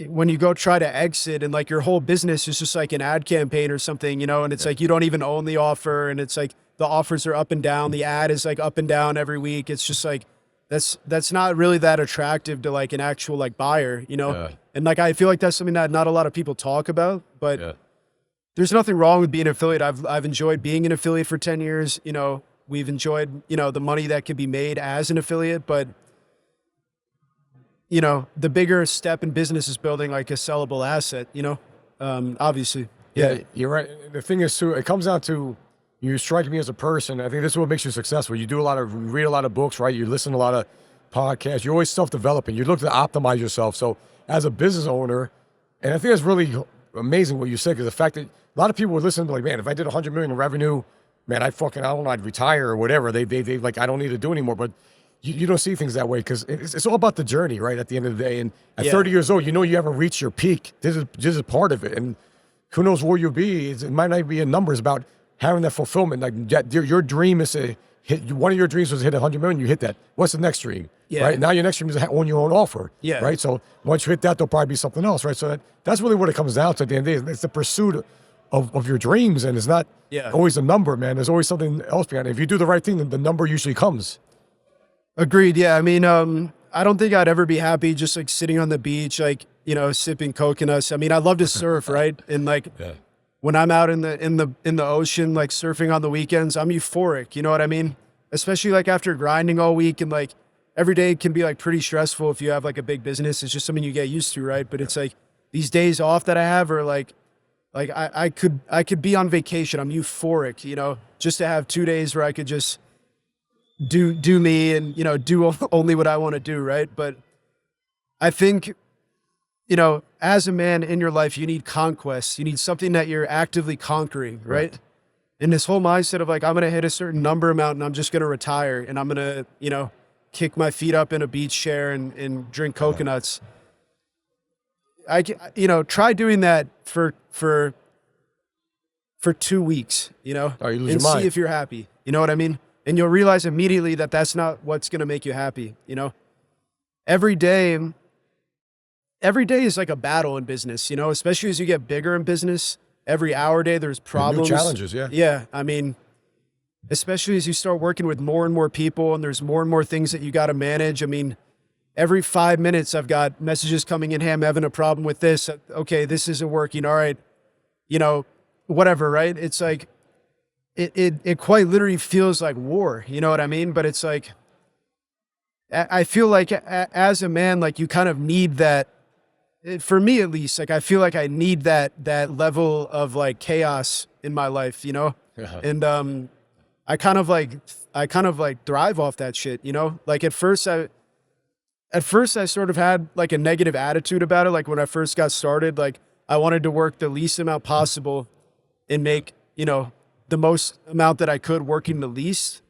when you go try to exit and like your whole business is just like an ad campaign or something, you know, and it's like you don't even own the offer and it's like the offers are up and down. The ad is like up and down every week. It's just like that's not really that attractive to like an actual like buyer, you know? Yeah. And like I feel like that's something that not a lot of people talk about, but there's nothing wrong with being an affiliate. I've enjoyed being an affiliate for 10 years. You know, we've enjoyed, you know, the money that could be made as an affiliate, but you know, the bigger step in business is building like a sellable asset, you know, obviously. Yeah, you're right. The thing is, too, it comes down to you strike me as a person. I think this is what makes you successful. You read a lot of books, right? You listen to a lot of podcasts. You're always self-developing. You look to optimize yourself. So as a business owner, and I think it's really amazing what you said, because the fact that a lot of people would listen to like, man, if I did 100 million in revenue, man, I don't know, I'd retire or whatever. They like, I don't need to do anymore. But you don't see things that way because it's all about the journey, right? At the end of the day. And at 30 years old, you know you haven't reached your peak. This is part of it. And who knows where you'll be. It might not be in numbers about having that fulfillment. Like your dream is to hit, one of your dreams was to hit 100 million, you hit that. What's the next dream? Yeah. Right? Now your next dream is to own your own offer. Yeah. Right? So once you hit that, there'll probably be something else, right? So that's really what it comes down to at the end of the day. It's the pursuit of your dreams, and it's not always a number, man. There's always something else behind it. If you do the right thing, then the number usually comes. Agreed. Yeah. I mean, I don't think I'd ever be happy just like sitting on the beach, like, you know, sipping coconuts. I mean, I love to surf, right? And like when I'm out in the ocean, like surfing on the weekends, I'm euphoric. You know what I mean? Especially like after grinding all week, and like every day can be like pretty stressful if you have like a big business. It's just something you get used to, right? But it's like these days off that I have are like I could be on vacation. I'm euphoric, you know, just to have 2 days where I could just do me and, you know, do only what I want to do, right? But I think, you know, as a man in your life, you need conquest. You need something that you're actively conquering, right? And this whole mindset of like, I'm going to hit a certain number amount and I'm just going to retire and I'm going to, you know, kick my feet up in a beach chair and drink coconuts. You know, try doing that for 2 weeks, you know, and see if you're happy. You know what I mean? And you'll realize immediately that that's not what's going to make you happy. You know, every day is like a battle in business, you know, especially as you get bigger in business. Every hour day, there's problems. New challenges, yeah. Yeah. I mean, especially as you start working with more and more people and there's more and more things that you got to manage. I mean, every 5 minutes I've got messages coming in, hey, I'm having a problem with this. Okay, this isn't working. All right. You know, whatever, right? It's like, it quite literally feels like war, you know what I mean? But it's like, I feel like as a man, like you kind of need that, for me at least, like I feel like I need that level of like chaos in my life, you know? And I kind of like thrive off that shit, you know? Like at first I sort of had like a negative attitude about it. Like when I first got started, like I wanted to work the least amount possible and make, you know, the most amount that I could working the least.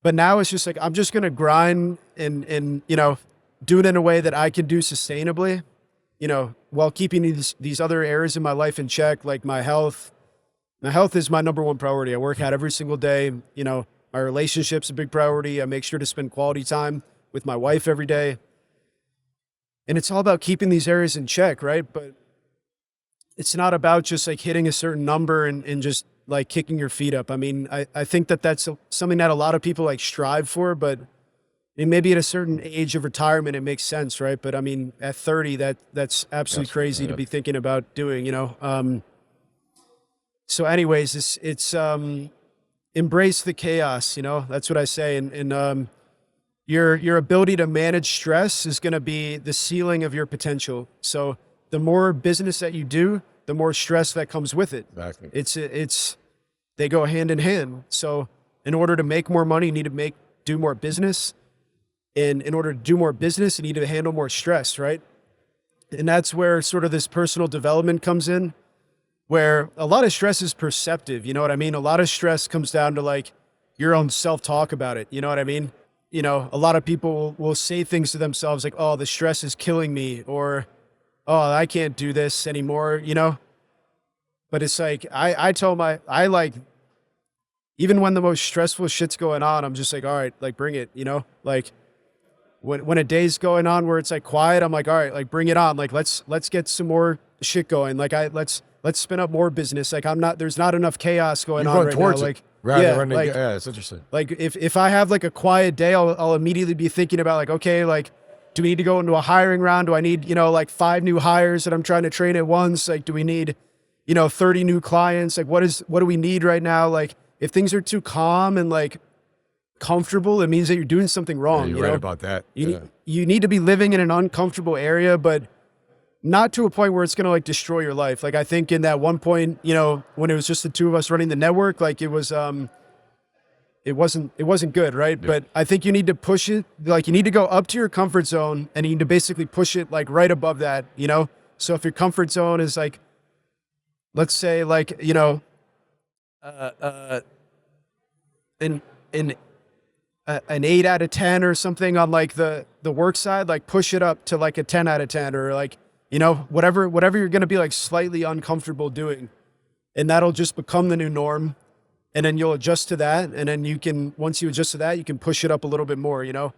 But now it's just like, I'm just going to grind and, you know, do it in a way that I can do sustainably, you know, while keeping these other areas in my life in check, like my health, My health is my number one priority. I work out every single day. You know, my relationship's a big priority. I make sure to spend quality time with my wife every day. And it's all about keeping these areas in check, right? But it's not about just like hitting a certain number and just like kicking your feet up. I mean, I think that that's something that a lot of people like strive for, but maybe at a certain age of retirement, it makes sense, right? But I mean, at 30, that's absolutely crazy to be thinking about doing, you know? So anyways, it's embrace the chaos, you know, that's what I say. And your ability to manage stress is going to be the ceiling of your potential. So the more business that you do, the more stress that comes with it. Exactly. They go hand in hand. So in order to make more money, you need to do more business. And in order to do more business, you need to handle more stress, right? And that's where sort of this personal development comes in, where a lot of stress is perceptive. You know what I mean? A lot of stress comes down to like your own self-talk about it. You know what I mean? You know, a lot of people will say things to themselves like, oh, the stress is killing me, or, oh, I can't do this anymore, you know? But it's like, even when the most stressful shit's going on, I'm just like, all right, like bring it, you know? Like when a day's going on where it's like quiet, I'm like, all right, like bring it on. Like, let's get some more shit going. Like let's spin up more business. Like there's not enough chaos going You on run right towards now. it Like, rather yeah, than running. like, Yeah, it's interesting. like if I have like a quiet day, I'll immediately be thinking about like, okay, like, do we need to go into a hiring round? Do I need, you know, like 5 new hires that I'm trying to train at once? Like, do we need, you know, 30 new clients? Like, what do we need right now? Like, if things are too calm and like comfortable, it means that you're doing something wrong. Yeah, you're you right know? about that. You need to be living in an uncomfortable area, but not to a point where it's going to like destroy your life. Like, I think in that one point, you know, when it was just the two of us running the network, like it wasn't good, right? Yeah. But I think you need to push it. Like, you need to go up to your comfort zone and you need to basically push it like right above that, you know? So if your comfort zone is like, let's say like, you know, an 8 out of 10 or something on like the work side, like push it up to like a 10 out of 10, or like, you know, whatever you're going to be like slightly uncomfortable doing. And that'll just become the new norm. And then you'll adjust to that. And then once you adjust to that, you can push it up a little bit more, you know?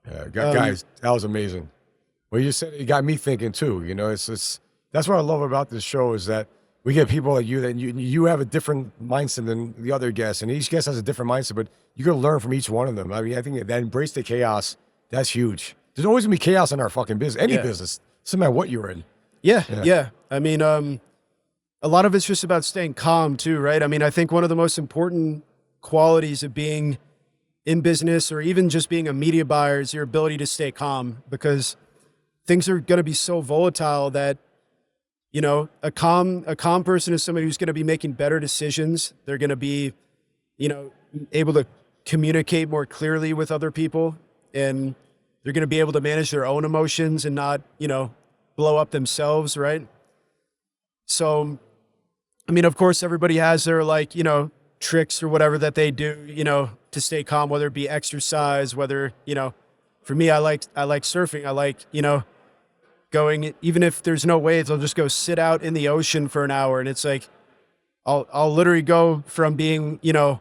Yeah, guys, that was amazing. Well, you said it got me thinking too. You know, it's that's what I love about this show, is that we get people like you that you have a different mindset than the other guests, and each guest has a different mindset, but you got to learn from each one of them. I mean, I think that embrace the chaos, that's huge. There's always gonna be chaos in our fucking business, any business, no matter what you're in. Yeah. I mean, a lot of it's just about staying calm too, right? I mean, I think one of the most important qualities of being in business, or even just being a media buyer, is your ability to stay calm, because things are going to be so volatile that, you know, a calm person is somebody who's going to be making better decisions. They're going to be, you know, able to communicate more clearly with other people, and they're going to be able to manage their own emotions and not, you know, blow up themselves, right? So, I mean, of course, everybody has their like, you know, tricks or whatever that they do, you know, to stay calm, whether it be exercise, whether, you know, for me, I like surfing. I like, you know, going, even if there's no waves, I'll just go sit out in the ocean for an hour. And it's like, I'll literally go from being, you know,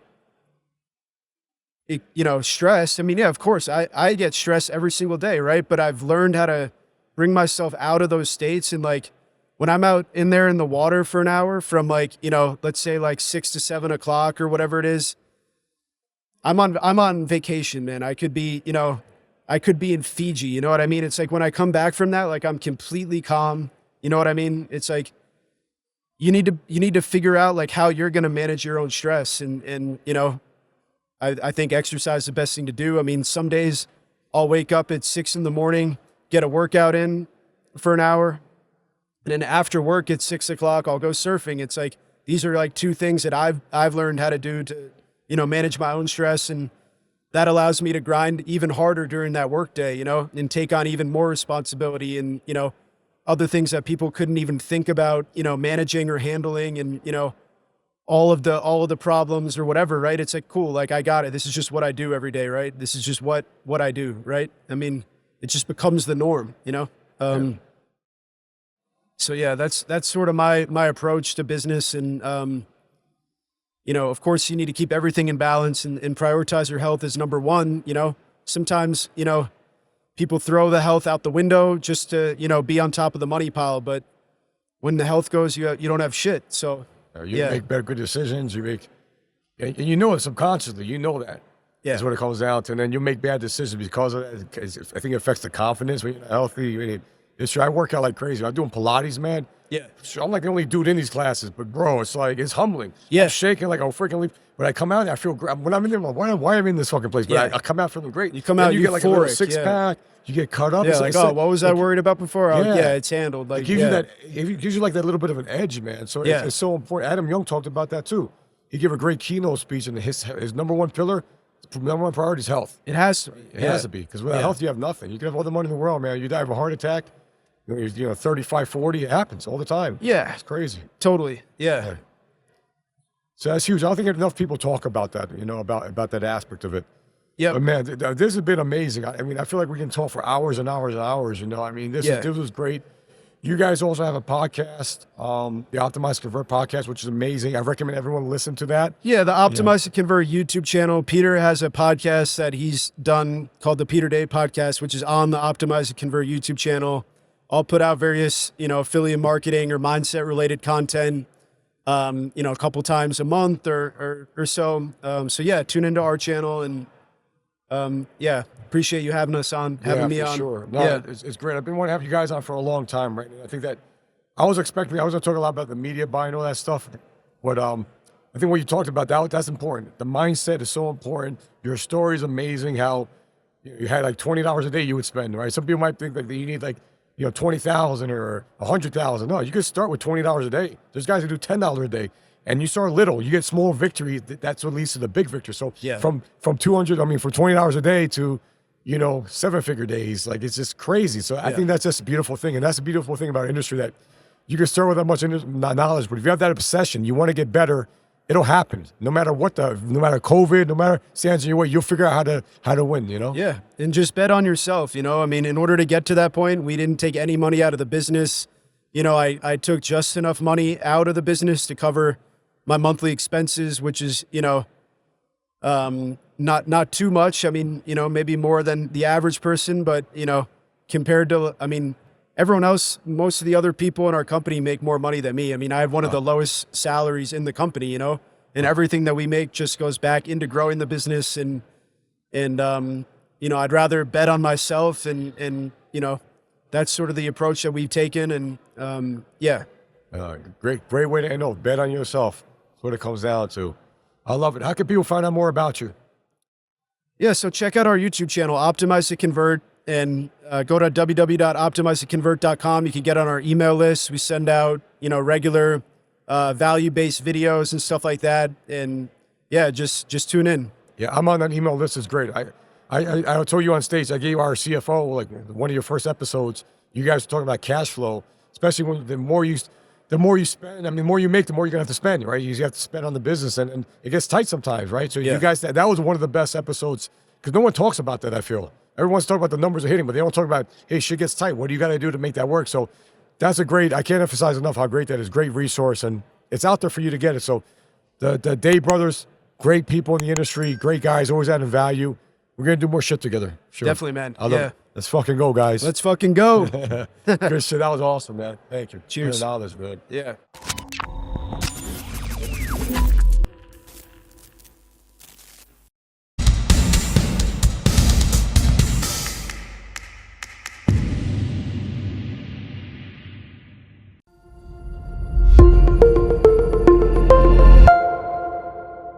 stressed. I mean, yeah, of course I get stressed every single day. Right. But I've learned how to bring myself out of those states. And like, when I'm out in there in the water for an hour, from like, you know, let's say like 6 to 7 o'clock or whatever it is, I'm on vacation, man. I could be in Fiji. You know what I mean? It's like when I come back from that, like I'm completely calm. You know what I mean? It's like, you need to figure out like how you're going to manage your own stress. And, you know, I think exercise is the best thing to do. I mean, some days I'll wake up at 6 a.m, get a workout in for an hour. And then after work at 6 o'clock, I'll go surfing. It's like, these are like 2 things that I've learned how to do to, you know, manage my own stress. And that allows me to grind even harder during that work day, you know, and take on even more responsibility and, you know, other things that people couldn't even think about, you know, managing or handling, and, you know, all of the problems or whatever, right? It's like, cool, like I got it. This is just what I do every day, right? This is just what I do, right? I mean, it just becomes the norm, you know? So yeah, that's sort of my approach to business. And of course you need to keep everything in balance and prioritize your health as number one. Sometimes, people throw the health out the window just to, be on top of the money pile. But when the health goes, you don't have shit. So you make better, good decisions. You make, and you know it subconsciously. You know that. Yeah. That's what it comes down to. And then you make bad decisions because of that. I think it affects the confidence when you're healthy. It's true. I work out like crazy. I'm doing Pilates, man. Yeah. So I'm like the only dude in these classes, but bro, it's like, it's humbling. Yeah. I'm shaking like a freaking leaf. When I come out, I feel great. When I'm in there, I'm like, why am I in this fucking place? But Yeah. I come out feeling great. You come out, you get like a little euphoric, six pack. You get cut up. Yeah, It's like, what was I worried about before? Oh, yeah, it's handled. Like, it gives you that. It gives you like that little bit of an edge, man. So it's so important. Adam Young talked about that too. He gave a great keynote speech, and his number one pillar, number one priority is health. It has to be. It has to be, because without health, you have nothing. You can have all the money in the world, man. You die of a heart attack. 35, 40, it happens all the time. Yeah. It's crazy. Totally. Yeah. So that's huge. I don't think enough people talk about that, about that aspect of it. Yeah. But man, this has been amazing. I mean, I feel like we can talk for hours and hours and hours, this was great. You guys also have a podcast, the Optimize Convert podcast, which is amazing. I recommend everyone listen to that. Yeah, the Optimize to Convert YouTube channel. Peter has a podcast that he's done called the Peter Day Podcast, which is on the Optimize to Convert YouTube channel. I'll put out various, affiliate marketing or mindset related content, a couple times a month or so. So yeah, tune into our channel and, appreciate you having us on, having me on. Sure. No, it's great. I've been wanting to have you guys on for a long time, right? And I think that I was going to talk a lot about the media buying, all that stuff. But I think what you talked about, that's important. The mindset is so important. Your story is amazing. How you had like $20 a day you would spend, right? Some people might think that you need like, 20,000 or 100,000. No, you could start with $20 a day. There's guys who do $10 a day, and you start little. You get small victory. That's what leads to the big victory. So from $20 a day to, 7-figure days, like it's just crazy. So I think that's just a beautiful thing, and that's a beautiful thing about our industry, that you can start with that much knowledge, but if you have that obsession, you want to get better. It'll happen. No matter no matter COVID, no matter stands in your way, you'll figure out how to win, Yeah. And just bet on yourself, I mean, in order to get to that point, we didn't take any money out of the business. I took just enough money out of the business to cover my monthly expenses, which is, not too much. I mean, maybe more than the average person, but, compared to, everyone else, most of the other people in our company make more money than me. I mean, I have one of the lowest salaries in the company, and everything that we make just goes back into growing the business. And I'd rather bet on myself and that's sort of the approach that we've taken. And great way to end off. Bet on yourself. That's what it comes down to. I love it. How can people find out more about you? Yeah, so check out our YouTube channel, Optimize to Convert, and go to www.optimizetoconvert.com. You can get on our email list. We send out, regular value-based videos and stuff like that. And yeah, just tune in. Yeah, I'm on that email list. It's great. I told you on stage, I gave our CFO, like one of your first episodes, you guys were talking about cash flow, especially when the more you spend, the more you make, the more you're going to have to spend, right? You have to spend on the business, and it gets tight sometimes, right? So you guys, that was one of the best episodes, because no one talks about that, I feel. Everyone's talking about the numbers are hitting, but they don't talk about, hey, shit gets tight. What do you got to do to make that work? So that's I can't emphasize enough how great that is. Great resource, and it's out there for you to get it. So the Day brothers, great people in the industry, great guys, always adding value. We're going to do more shit together. Sure. Definitely, man. I love it. Let's fucking go, guys. Let's fucking go. Good shit. That was awesome, man. Thank you. Cheers. $100, man. Yeah.